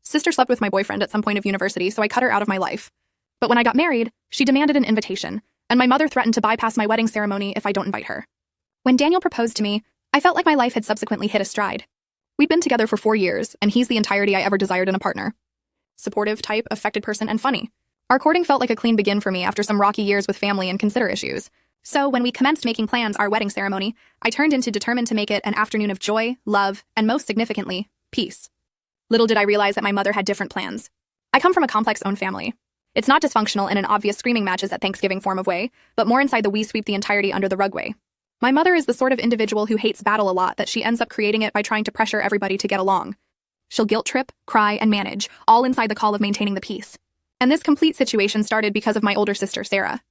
Sister slept with my boyfriend at some point of university, so I cut her out of my life. But when I got married, she demanded an invitation, and my mother threatened to bypass my wedding ceremony if I don't invite her. When Daniel proposed to me, I felt like my life had subsequently hit a stride. We'd been together for 4 years, and he's the entirety I ever desired in a partner. Supportive type, affected person, and funny. Our courting felt like a clean begin for me after some rocky years with family and consider issues. So when we commenced making plans our wedding ceremony, I turned into determined to make it an afternoon of joy, love, and most significantly, peace. Little did I realize that my mother had different plans. I come from a complex-owned family. It's not dysfunctional in an obvious screaming matches at Thanksgiving form of way, but more inside the we sweep the entirety under the rug way. My mother is the sort of individual who hates battle a lot that she ends up creating it by trying to pressure everybody to get along. She'll guilt trip, cry, and manage, all inside the call of maintaining the peace. And this complete situation started because of my older sister, Sarah.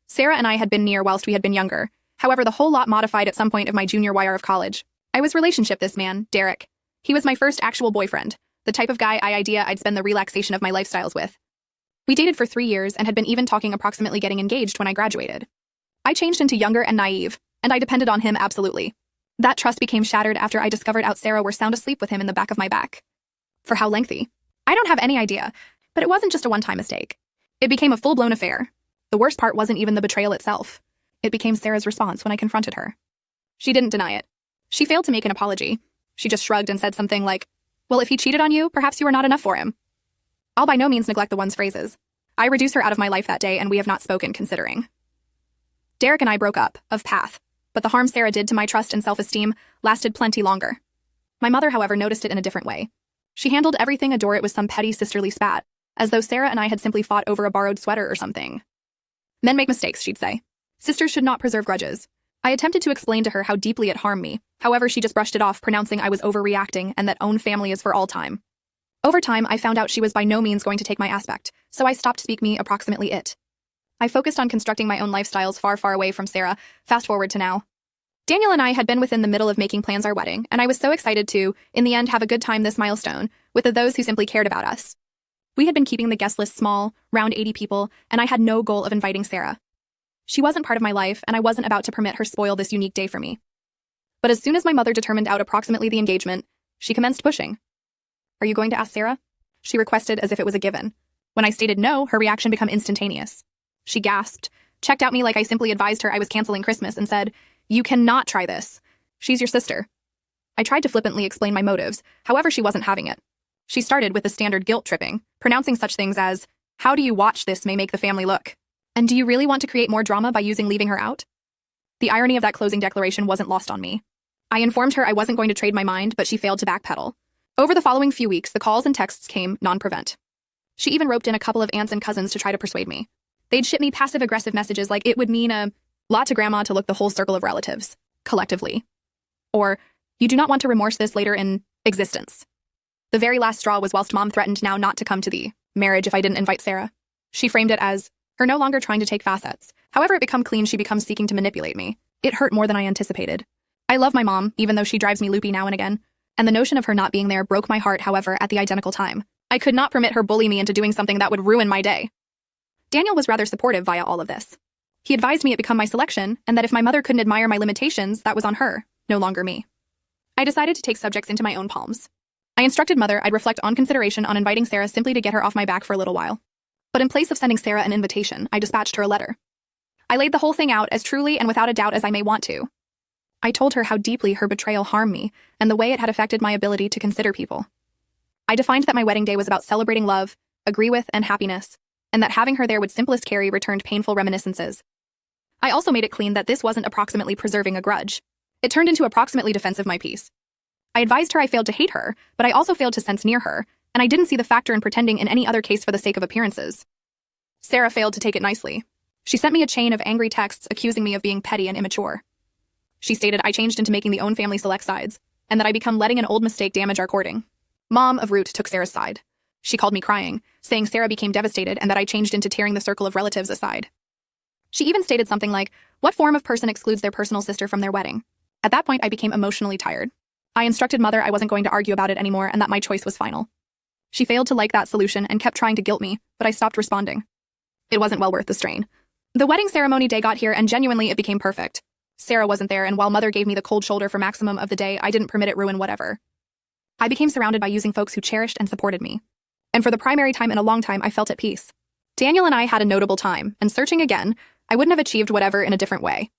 Sarah and I had been near whilst we had been younger. However, the whole lot modified at some point of my junior year of college. I was relationship this man, Derek. He was my first actual boyfriend, the type of guy I'd spend the relaxation of my lifestyles with. We dated for 3 years and had been even talking approximately getting engaged when I graduated. I changed into younger and naive, and I depended on him absolutely. That trust became shattered after I discovered Sarah were sound asleep with him in the back of my back. For how lengthy? I don't have any idea, but it wasn't just a one-time mistake. It became a full-blown affair. The worst part wasn't even the betrayal itself. It became Sarah's response when I confronted her. She didn't deny it. She failed to make an apology. She just shrugged and said something like, "Well, if he cheated on you, perhaps you were not enough for him." I'll by no means neglect the one's phrases. I reduced her out of my life that day, and we have not spoken considering. Derek and I broke up, of path, but the harm Sarah did to my trust and self-esteem lasted plenty longer. My mother, however, noticed it in a different way. She handled everything adore it was some petty sisterly spat, as though Sarah and I had simply fought over a borrowed sweater or something. Men make mistakes, she'd say. Sisters should not preserve grudges. I attempted to explain to her how deeply it harmed me. However, she just brushed it off, pronouncing I was overreacting and that own family is for all time. Over time, I found out she was by no means going to take my aspect, so I stopped speak me approximately it. I focused on constructing my own lifestyles far, far away from Sarah. Fast forward to now. Daniel and I had been within the middle of making plans our wedding, and I was so excited to, in the end, have a good time this milestone, with those who simply cared about us. We had been keeping the guest list small, round 80 people, and I had no goal of inviting Sarah. She wasn't part of my life, and I wasn't about to permit her spoil this unique day for me. But as soon as my mother determined out approximately the engagement, she commenced pushing. "Are you going to ask Sarah?" She requested as if it was a given. When I stated no, her reaction became instantaneous. She gasped, checked out me like I simply advised her I was canceling Christmas, and said, "You cannot try this. She's your sister." I tried to flippantly explain my motives, however she wasn't having it. She started with the standard guilt tripping, pronouncing such things as, "How do you watch this may make the family look? And do you really want to create more drama by leaving her out?" The irony of that closing declaration wasn't lost on me. I informed her I wasn't going to trade my mind, but she failed to backpedal. Over the following few weeks, the calls and texts came non-prevent. She even roped in a couple of aunts and cousins to try to persuade me. They'd ship me passive-aggressive messages like it would mean a lot to grandma to look the whole circle of relatives, collectively. Or, "You do not want to remorse this later in existence." The very last straw was whilst mom threatened now not to come to the marriage if I didn't invite Sarah. She framed it as her no longer trying to take facets. However it become clean, she becomes seeking to manipulate me. It hurt more than I anticipated. I love my mom, even though she drives me loopy now and again, and the notion of her not being there broke my heart, however, at the identical time. I could not permit her bully me into doing something that would ruin my day. Daniel was rather supportive via all of this. He advised me it become my selection, and that if my mother couldn't admire my limitations, that was on her, no longer me. I decided to take subjects into my own palms. I instructed mother I'd reflect on consideration on inviting Sarah simply to get her off my back for a little while. But in place of sending Sarah an invitation, I dispatched her a letter. I laid the whole thing out as truly and without a doubt as I may want to. I told her how deeply her betrayal harmed me and the way it had affected my ability to consider people. I defined that my wedding day was about celebrating love, agree with, and happiness, and that having her there would simplest carry returned painful reminiscences. I also made it clean that this wasn't approximately preserving a grudge. It turned into approximately defensive my peace. I advised her I failed to hate her, but I also failed to sense near her, and I didn't see the factor in pretending in any other case for the sake of appearances. Sarah failed to take it nicely. She sent me a chain of angry texts accusing me of being petty and immature. She stated I changed into making the own family select sides, and that I become letting an old mistake damage our courting. Mom of Root took Sarah's side. She called me crying, saying Sarah became devastated and that I changed into tearing the circle of relatives aside. She even stated something like, "What form of person excludes their personal sister from their wedding?" At that point, I became emotionally tired. I instructed mother I wasn't going to argue about it anymore and that my choice was final. She failed to like that solution and kept trying to guilt me, but I stopped responding. It wasn't well worth the strain. The wedding ceremony day got here and genuinely it became perfect. Sarah wasn't there, and while mother gave me the cold shoulder for maximum of the day, I didn't permit it ruin whatever. I became surrounded by using folks who cherished and supported me. And for the primary time in a long time, I felt at peace. Daniel and I had a notable time, and searching again, I wouldn't have achieved whatever in a different way.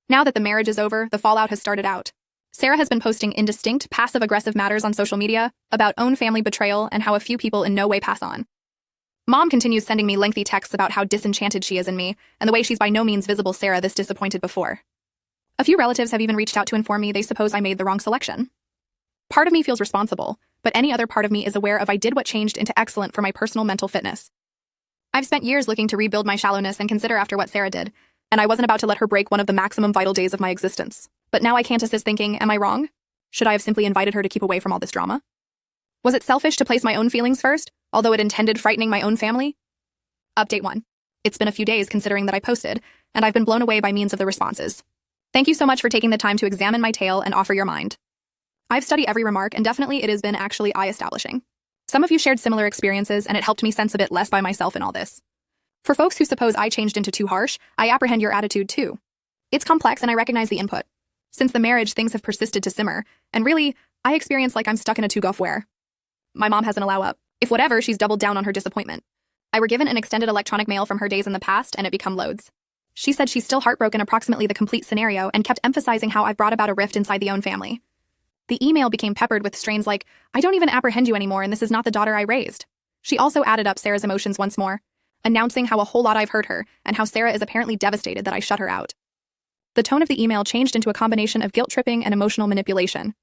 Now that the marriage is over, the fallout has started out. Sarah has been posting indistinct, passive-aggressive matters on social media about own family betrayal and how a few people in no way pass on. Mom continues sending me lengthy texts about how disenchanted she is in me, and the way she's by no means visible Sarah this disappointed before. A few relatives have even reached out to inform me they suppose I made the wrong selection. Part of me feels responsible, but any other part of me is aware of I did what changed into excellent for my personal mental fitness. I've spent years looking to rebuild my shallowness and consider after what Sarah did, and I wasn't about to let her break one of the maximum vital days of my existence. But now I can't assist thinking, am I wrong? Should I have simply invited her to keep away from all this drama? Was it selfish to place my own feelings first, although it intended frightening my own family? Update 1. It's been a few days considering that I posted, and I've been blown away by means of the responses. Thank you so much for taking the time to examine my tale and offer your mind. I've studied every remark, and definitely it has been actually eye-establishing. Some of you shared similar experiences, and it helped me sense a bit less by myself in all this. For folks who suppose I changed into too harsh, I apprehend your attitude too. It's complex, and I recognize the input. Since the marriage, things have persisted to simmer, and really, I experience like I'm stuck in a two-gulf where. My mom has an allow-up. If whatever, she's doubled down on her disappointment. I were given an extended electronic mail from her days in the past, and it become loads. She said she's still heartbroken approximately the complete scenario and kept emphasizing how I've brought about a rift inside the own family. The email became peppered with strains like, I don't even apprehend you anymore and this is not the daughter I raised. She also added up Sarah's emotions once more, announcing how a whole lot I've hurt her and how Sarah is apparently devastated that I shut her out. The tone of the email changed into a combination of guilt-tripping and emotional manipulation.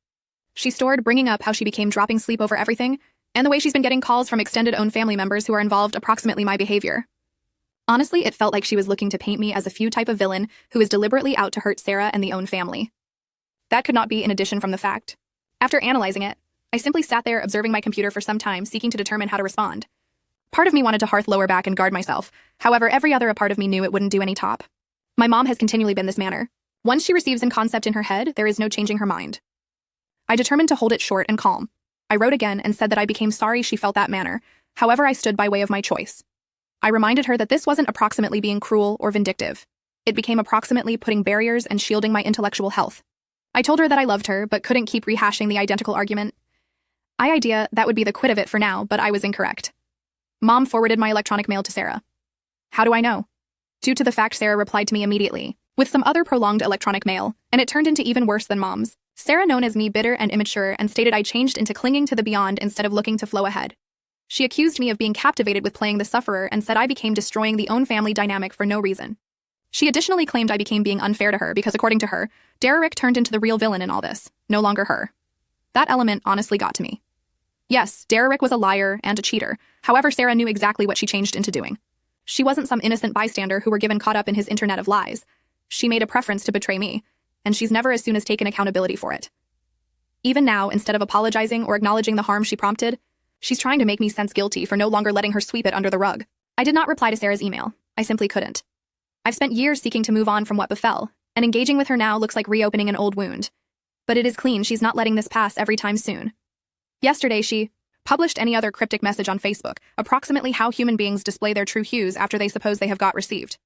She stored bringing up how she became dropping sleep over everything and the way she's been getting calls from extended own family members who are involved approximately my behavior. Honestly, it felt like she was looking to paint me as a few type of villain who is deliberately out to hurt Sarah and the own family. That could not be an addition from the fact. After analyzing it, I simply sat there observing my computer for some time, seeking to determine how to respond. Part of me wanted to hearth lower back and guard myself. However, every other part of me knew it wouldn't do any top. My mom has continually been this manner. Once she receives a concept in her head, there is no changing her mind. I determined to hold it short and calm. I wrote again and said that I became sorry she felt that manner. However, I stood by way of my choice. I reminded her that this wasn't approximately being cruel or vindictive. It became approximately putting barriers and shielding my intellectual health. I told her that I loved her, but couldn't keep rehashing the identical argument. Idea that would be the quit of it for now, but I was incorrect. Mom forwarded my electronic mail to Sarah. How do I know? Due to the fact Sarah replied to me immediately, with some other prolonged electronic mail, and it turned into even worse than Mom's. Sarah known as me bitter and immature and stated I changed into clinging to the beyond instead of looking to flow ahead. She accused me of being captivated with playing the sufferer and said I became destroying the own family dynamic for no reason. She additionally claimed I became being unfair to her because, according to her, Derrick turned into the real villain in all this, no longer her. That element honestly got to me. Yes, Derrick was a liar and a cheater. However, Sarah knew exactly what she changed into doing. She wasn't some innocent bystander who were given caught up in his internet of lies. She made a preference to betray me, and she's never as soon as taken accountability for it. Even now, instead of apologizing or acknowledging the harm she prompted, she's trying to make me sense guilty for no longer letting her sweep it under the rug. I did not reply to Sarah's email. I simply couldn't. I've spent years seeking to move on from what befell, and engaging with her now looks like reopening an old wound. But it is clean she's not letting this pass every time soon. Yesterday she published any other cryptic message on Facebook, approximately how human beings display their true hues after they suppose they have got received.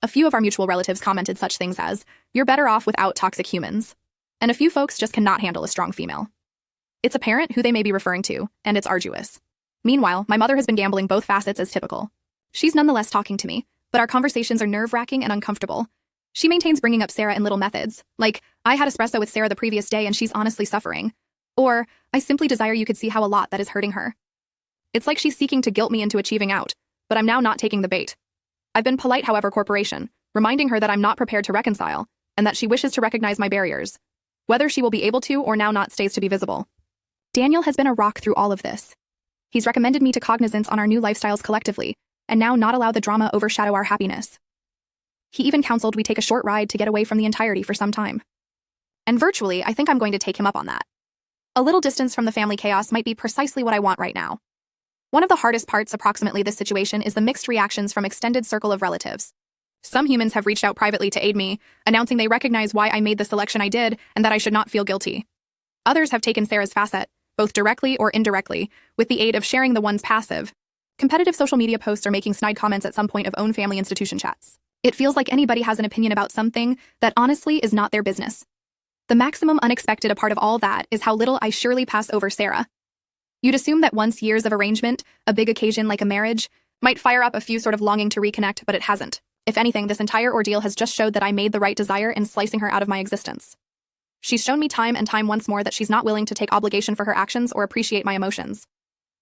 A few of our mutual relatives commented such things as, "You're better off without toxic humans." And a few folks just cannot handle a strong female. It's apparent who they may be referring to, and it's arduous. Meanwhile, my mother has been gambling both facets as typical. She's nonetheless talking to me, but our conversations are nerve-wracking and uncomfortable. She maintains bringing up Sarah in little methods, like, I had espresso with Sarah the previous day and she's honestly suffering. Or, I simply desire you could see how a lot that is hurting her. It's like she's seeking to guilt me into achieving out, but I'm now not taking the bait. I've been polite, however, corporation, reminding her that I'm not prepared to reconcile, and that she wishes to recognize my barriers. Whether she will be able to or now not stays to be visible. Daniel has been a rock through all of this. He's recommended me to cognizance on our new lifestyles collectively, and now not allow the drama overshadow our happiness. He even counseled we take a short ride to get away from the entirety for some time. And virtually, I think I'm going to take him up on that. A little distance from the family chaos might be precisely what I want right now. One of the hardest parts approximately this situation is the mixed reactions from extended circle of relatives. Some humans have reached out privately to aid me, announcing they recognize why I made the selection I did and that I should not feel guilty. Others have taken Sarah's facet, both directly or indirectly, with the aid of sharing the one's passive. Competitive social media posts are making snide comments at some point of own family institution chats. It feels like anybody has an opinion about something that honestly is not their business. The maximum unexpected a part of all that is how little I surely pass over Sarah. You'd assume that once years of arrangement, a big occasion like a marriage, might fire up a few sort of longing to reconnect, but it hasn't. If anything, this entire ordeal has just showed that I made the right desire in slicing her out of my existence. She's shown me time and time once more that she's not willing to take obligation for her actions or appreciate my emotions.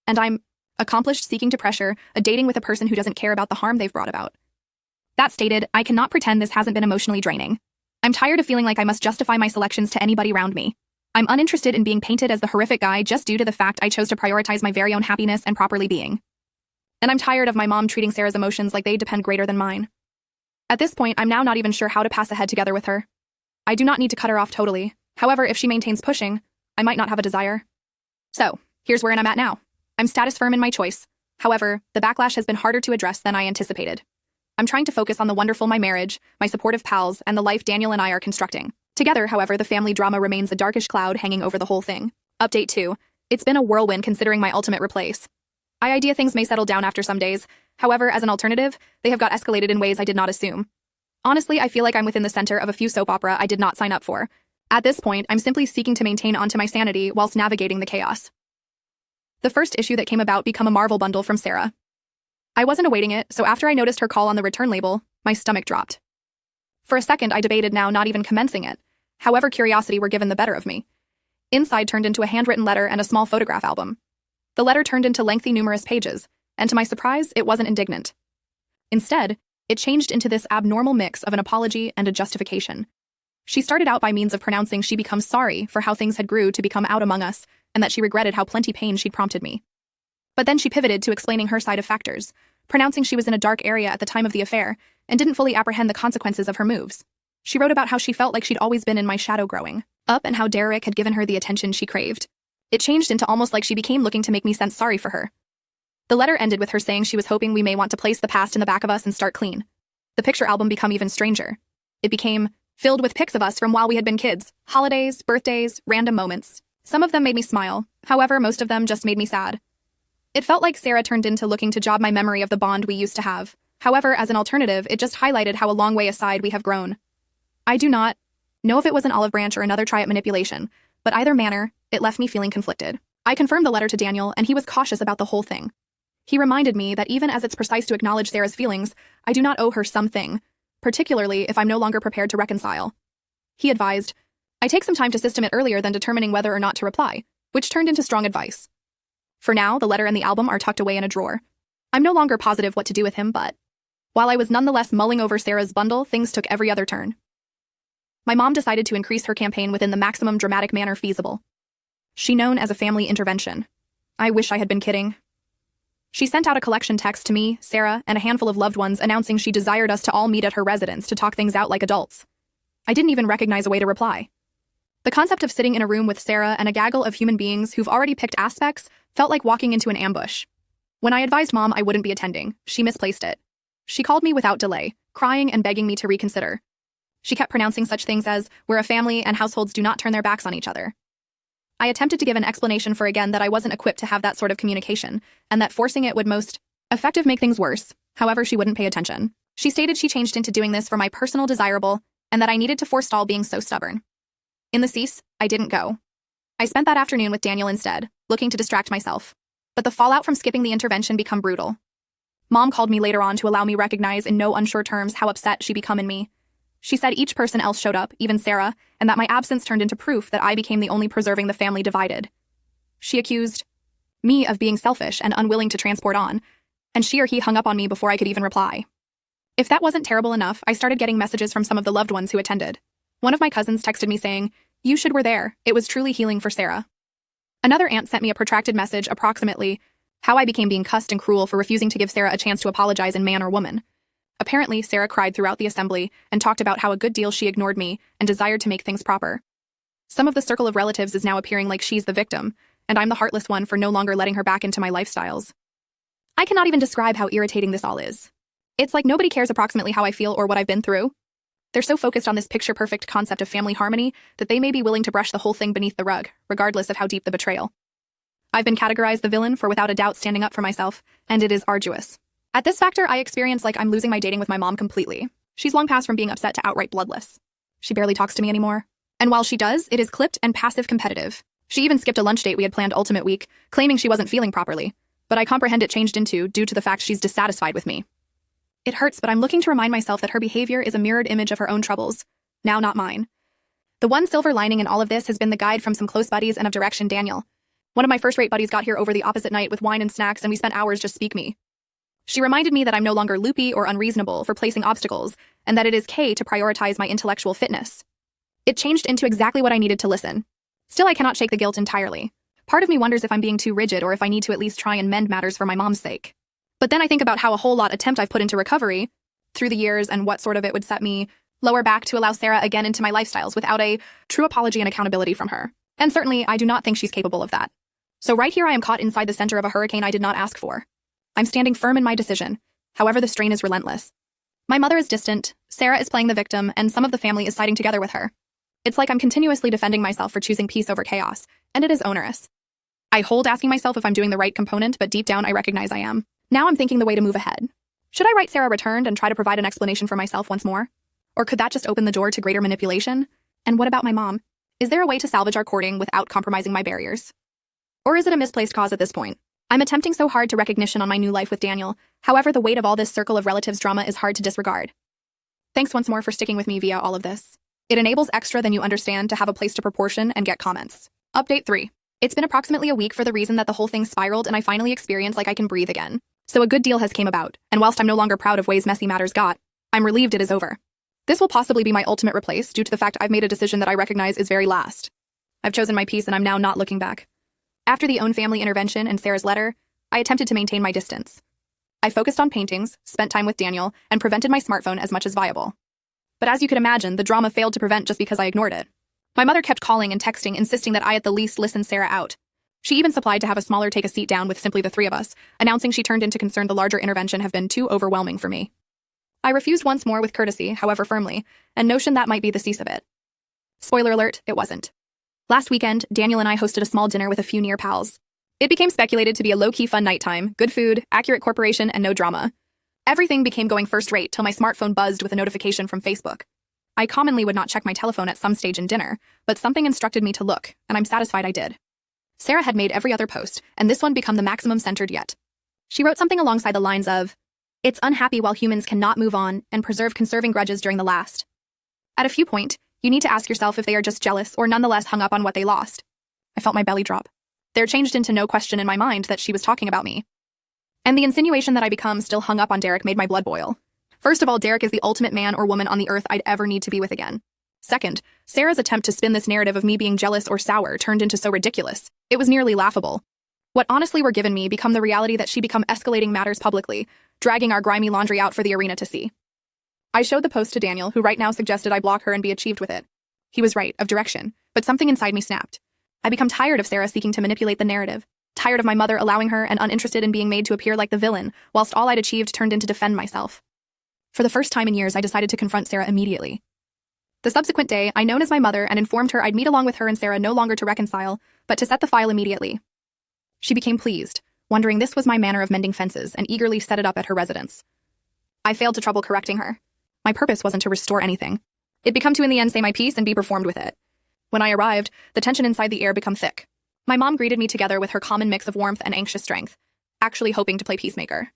And I'm accomplished seeking to pressure a dating with a person who doesn't care about the harm they've brought about. That stated, I cannot pretend this hasn't been emotionally draining. I'm tired of feeling like I must justify my selections to anybody around me. I'm uninterested in being painted as the horrific guy just due to the fact I chose to prioritize my very own happiness and properly being. And I'm tired of my mom treating Sarah's emotions like they depend greater than mine. At this point, I'm now not even sure how to pass ahead together with her. I do not need to cut her off totally. However, if she maintains pushing, I might not have a desire. So, here's where I'm at now. I'm status firm in my choice. However, the backlash has been harder to address than I anticipated. I'm trying to focus on the wonderful my marriage, my supportive pals, and the life Daniel and I are constructing. Together, however, the family drama remains a darkish cloud hanging over the whole thing. Update 2. It's been a whirlwind considering my ultimate replace. I idea things may settle down after some days. However, as an alternative, they have got escalated in ways I did not assume. Honestly, I feel like I'm within the center of a few soap opera I did not sign up for. At this point, I'm simply seeking to maintain onto my sanity whilst navigating the chaos. The first issue that came about became a Marvel bundle from Sarah. I wasn't awaiting it, so after I noticed her call on the return label, my stomach dropped. For a second, I debated now not even commencing it. However, curiosity were given the better of me. Inside turned into a handwritten letter and a small photograph album. The letter turned into lengthy numerous pages, and to my surprise, it wasn't indignant. Instead, it changed into this abnormal mix of an apology and a justification. She started out by means of pronouncing she becomes sorry for how things had grew to become out among us, and that she regretted how plenty pain she'd prompted me. But then she pivoted to explaining her side of factors, pronouncing she was in a dark area at the time of the affair, and didn't fully apprehend the consequences of her moves. She wrote about how she felt like she'd always been in my shadow growing up and how Derek had given her the attention she craved. It changed into almost like she became looking to make me sense sorry for her. The letter ended with her saying she was hoping we may want to place the past in the back of us and start clean. The picture album became even stranger. It became filled with pics of us from while we had been kids, holidays, birthdays, random moments. Some of them made me smile, however, most of them just made me sad. It felt like Sarah turned into looking to jog my memory of the bond we used to have. However, as an alternative, it just highlighted how a long way aside we have grown. I do not know if it was an olive branch or another try at manipulation, but either manner, it left me feeling conflicted. I confirmed the letter to Daniel, and he was cautious about the whole thing. He reminded me that even as it's precise to acknowledge Sarah's feelings, I do not owe her something, particularly if I'm no longer prepared to reconcile. He advised, I take some time to system it earlier than determining whether or not to reply, which turned into strong advice. For now, the letter and the album are tucked away in a drawer. I'm no longer positive what to do with him, but while I was nonetheless mulling over Sarah's bundle, things took every other turn. My mom decided to increase her campaign within the maximum dramatic manner feasible. She known as a family intervention. I wish I had been kidding. She sent out a collection text to me, Sarah, and a handful of loved ones announcing she desired us to all meet at her residence to talk things out like adults. I didn't even recognize a way to reply. The concept of sitting in a room with Sarah and a gaggle of human beings who've already picked aspects felt like walking into an ambush. When I advised Mom I wouldn't be attending, she misplaced it. She called me without delay, crying and begging me to reconsider. She kept pronouncing such things as, we're a family and households do not turn their backs on each other. I attempted to give an explanation for again that I wasn't equipped to have that sort of communication, and that forcing it would most effective make things worse. However, she wouldn't pay attention. She stated she changed into doing this for my personal desirable, and that I needed to forestall being so stubborn. In the cease, I didn't go. I spent that afternoon with Daniel instead, looking to distract myself. But the fallout from skipping the intervention became brutal. Mom called me later on to allow me recognize in no unsure terms how upset she become in me. She said each person else showed up, even Sarah, and that my absence turned into proof that I became the only preserving the family divided. She accused me of being selfish and unwilling to transport on, and she or he hung up on me before I could even reply. If that wasn't terrible enough, I started getting messages from some of the loved ones who attended. One of my cousins texted me saying, "You should were there. It was truly healing for Sarah." Another aunt sent me a protracted message approximately how I became being cussed and cruel for refusing to give Sarah a chance to apologize in man or woman. Apparently, Sarah cried throughout the assembly and talked about how a good deal she ignored me and desired to make things proper. Some of the circle of relatives is now appearing like she's the victim, and I'm the heartless one for no longer letting her back into my lifestyles. I cannot even describe how irritating this all is. It's like nobody cares approximately how I feel or what I've been through. They're so focused on this picture-perfect concept of family harmony that they may be willing to brush the whole thing beneath the rug, regardless of how deep the betrayal. I've been categorized the villain for without a doubt standing up for myself, and it is arduous. At this factor, I experience like I'm losing my dating with my mom completely. She's long passed from being upset to outright bloodless. She barely talks to me anymore. And while she does, it is clipped and passive competitive. She even skipped a lunch date we had planned ultimate week, claiming she wasn't feeling properly. But I comprehend it changed into due to the fact she's dissatisfied with me. It hurts, but I'm looking to remind myself that her behavior is a mirrored image of her own troubles. Now not mine. The one silver lining in all of this has been the guide from some close buddies and of direction, Daniel. One of my first-rate buddies got here over the opposite night with wine and snacks, and we spent hours just speak me. She reminded me that I'm no longer loopy or unreasonable for placing obstacles, and that it is key to prioritize my intellectual fitness. It changed into exactly what I needed to listen. Still, I cannot shake the guilt entirely. Part of me wonders if I'm being too rigid or if I need to at least try and mend matters for my mom's sake. But then I think about how a whole lot attempt I've put into recovery through the years and what sort of it would set me lower back to allow Sarah again into my lifestyles without a true apology and accountability from her. And certainly, I do not think she's capable of that. So right here I am caught inside the center of a hurricane I did not ask for. I'm standing firm in my decision. However, the strain is relentless. My mother is distant, Sarah is playing the victim, and some of the family is siding together with her. It's like I'm continuously defending myself for choosing peace over chaos, and it is onerous. I hold asking myself if I'm doing the right component, but deep down I recognize I am. Now I'm thinking the way to move ahead. Should I write Sarah returned and try to provide an explanation for myself once more? Or could that just open the door to greater manipulation? And what about my mom? Is there a way to salvage our courting without compromising my barriers? Or is it a misplaced cause at this point? I'm attempting so hard to recognition on my new life with Daniel. However, the weight of all this circle of relatives drama is hard to disregard. Thanks once more for sticking with me via all of this. It enables extra than you understand to have a place to proportion and get comments. Update 3. It's been approximately a week for the reason that the whole thing spiraled and I finally experienced like I can breathe again. So a good deal has came about, and whilst I'm no longer proud of ways messy matters got, I'm relieved it is over. This will possibly be my ultimate replace due to the fact I've made a decision that I recognize is very last. I've chosen my peace and I'm now not looking back. After the own family intervention and Sarah's letter, I attempted to maintain my distance. I focused on paintings, spent time with Daniel, and prevented my smartphone as much as viable. But as you could imagine, the drama failed to prevent just because I ignored it. My mother kept calling and texting, insisting that I at the least listen Sarah out. She even supplied to have a smaller take a seat down with simply the three of us, announcing she turned into concern the larger intervention have been too overwhelming for me. I refused once more with courtesy, however firmly, and notion that might be the cease of it. Spoiler alert, it wasn't. Last weekend, Daniel and I hosted a small dinner with a few near pals. It became speculated to be a low-key fun nighttime, good food, accurate corporation, and no drama. Everything became going first-rate till my smartphone buzzed with a notification from Facebook. I commonly would not check my telephone at some stage in dinner, but something instructed me to look, and I'm satisfied I did. Sarah had made every other post, and this one become the maximum centered yet. She wrote something alongside the lines of, "It's unhappy while humans cannot move on and preserve conserving grudges during the last." At a few point, you need to ask yourself if they are just jealous or nonetheless hung up on what they lost. I felt my belly drop. There changed into no question in my mind that she was talking about me. And the insinuation that I become still hung up on Derek made my blood boil. First of all, Derek is the ultimate man or woman on the earth I'd ever need to be with again. Second, Sarah's attempt to spin this narrative of me being jealous or sour turned into so ridiculous, it was nearly laughable. What honestly were given me become the reality that she become escalating matters publicly, dragging our grimy laundry out for the arena to see. I showed the post to Daniel, who right now suggested I block her and be achieved with it. He was right, of direction, but something inside me snapped. I become tired of Sarah seeking to manipulate the narrative, tired of my mother allowing her and uninterested in being made to appear like the villain, whilst all I'd achieved turned into defend myself. For the first time in years, I decided to confront Sarah immediately. The subsequent day, I known as my mother and informed her I'd meet along with her and Sarah no longer to reconcile, but to set the file immediately. She became pleased, wondering this was my manner of mending fences, and eagerly set it up at her residence. I failed to trouble correcting her. My purpose wasn't to restore anything. It'd become to in the end say my piece and be performed with it. When I arrived, the tension inside the air became thick. My mom greeted me together with her common mix of warmth and anxious strength, actually hoping to play peacemaker.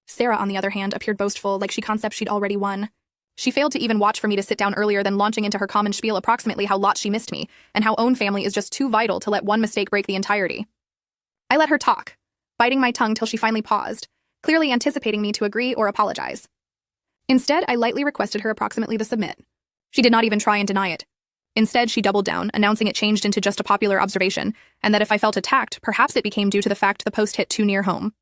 Sarah, on the other hand, appeared boastful, like she concept she'd already won. She failed to even watch for me to sit down earlier than launching into her common spiel approximately how lot she missed me, and how own family is just too vital to let one mistake break the entirety. I let her talk, biting my tongue till she finally paused, clearly anticipating me to agree or apologize. Instead, I lightly requested her approximately to submit. She did not even try and deny it. Instead, she doubled down, announcing it changed into just a popular observation, and that if I felt attacked, perhaps it became due to the fact the post hit too near home.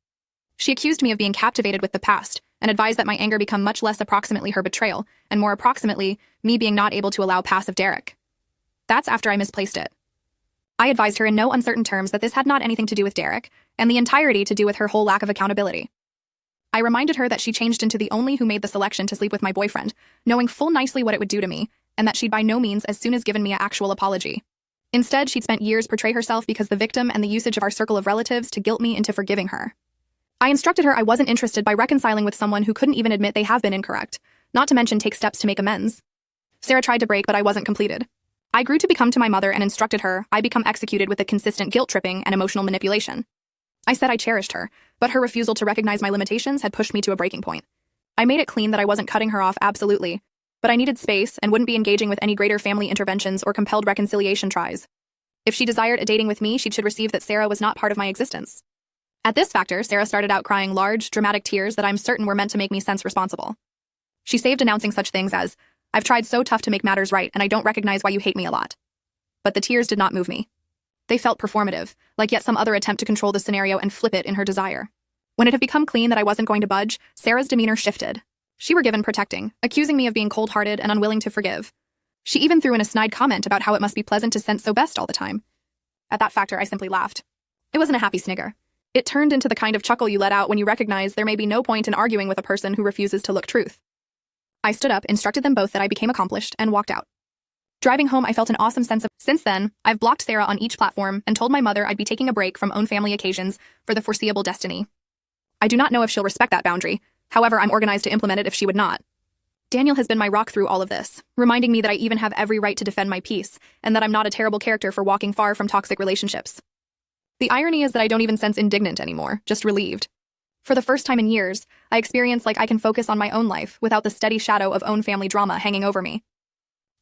She accused me of being captivated with the past, and advised that my anger become much less approximately her betrayal, and more approximately, me being not able to allow passive Derek. That's after I misplaced it. I advised her in no uncertain terms that this had not anything to do with Derek, and the entirety to do with her whole lack of accountability. I reminded her that she changed into the only who made the selection to sleep with my boyfriend, knowing full nicely what it would do to me, and that she'd by no means as soon as given me an actual apology. Instead, she'd spent years portray herself because the victim and the usage of our circle of relatives to guilt me into forgiving her. I instructed her I wasn't interested by reconciling with someone who couldn't even admit they have been incorrect, not to mention take steps to make amends. Sarah tried to break, but I wasn't completed. I grew to become to my mother and instructed her I become executed with the consistent guilt-tripping and emotional manipulation. I said I cherished her, but her refusal to recognize my limitations had pushed me to a breaking point. I made it clean that I wasn't cutting her off absolutely, but I needed space and wouldn't be engaging with any greater family interventions or compelled reconciliation tries. If she desired a dating with me, she should receive that Sarah was not part of my existence. At this factor, Sarah started out crying large, dramatic tears that I'm certain were meant to make me sense responsible. She saved announcing such things as, "I've tried so tough to make matters right, and I don't recognize why you hate me a lot." But the tears did not move me. They felt performative, like yet some other attempt to control the scenario and flip it in her desire. When it had become clean that I wasn't going to budge, Sarah's demeanor shifted. She were given protecting, accusing me of being cold-hearted and unwilling to forgive. She even threw in a snide comment about how it must be pleasant to sense so best all the time. At that factor, I simply laughed. It wasn't a happy snigger. It turned into the kind of chuckle you let out when you recognize there may be no point in arguing with a person who refuses to look truth. I stood up, instructed them both that I became accomplished, and walked out. Driving home, I felt an awesome sense of, since then, I've blocked Sarah on each platform and told my mother I'd be taking a break from own family occasions for the foreseeable destiny. I do not know if she'll respect that boundary. However, I'm organized to implement it if she would not. Daniel has been my rock through all of this, reminding me that I even have every right to defend my peace, and that I'm not a terrible character for walking far from toxic relationships. The irony is that I don't even sense indignant anymore, just relieved. For the first time in years, I experience like I can focus on my own life without the steady shadow of own family drama hanging over me.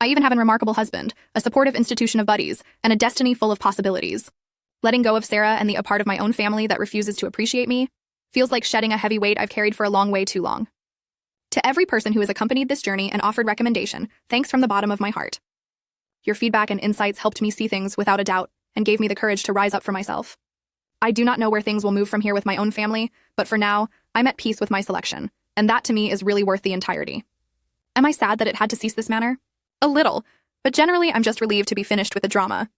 I even have a remarkable husband, a supportive institution of buddies, and a destiny full of possibilities. Letting go of Sarah and the a part of my own family that refuses to appreciate me feels like shedding a heavy weight I've carried for a long way too long. To every person who has accompanied this journey and offered recommendation, thanks from the bottom of my heart. Your feedback and insights helped me see things without a doubt and gave me the courage to rise up for myself. I do not know where things will move from here with my own family, but for now, I'm at peace with my selection, and that to me is really worth the entirety. Am I sad that it had to cease this manner? A little, but generally I'm just relieved to be finished with the drama.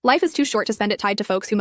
Life is too short to spend it tied to folks who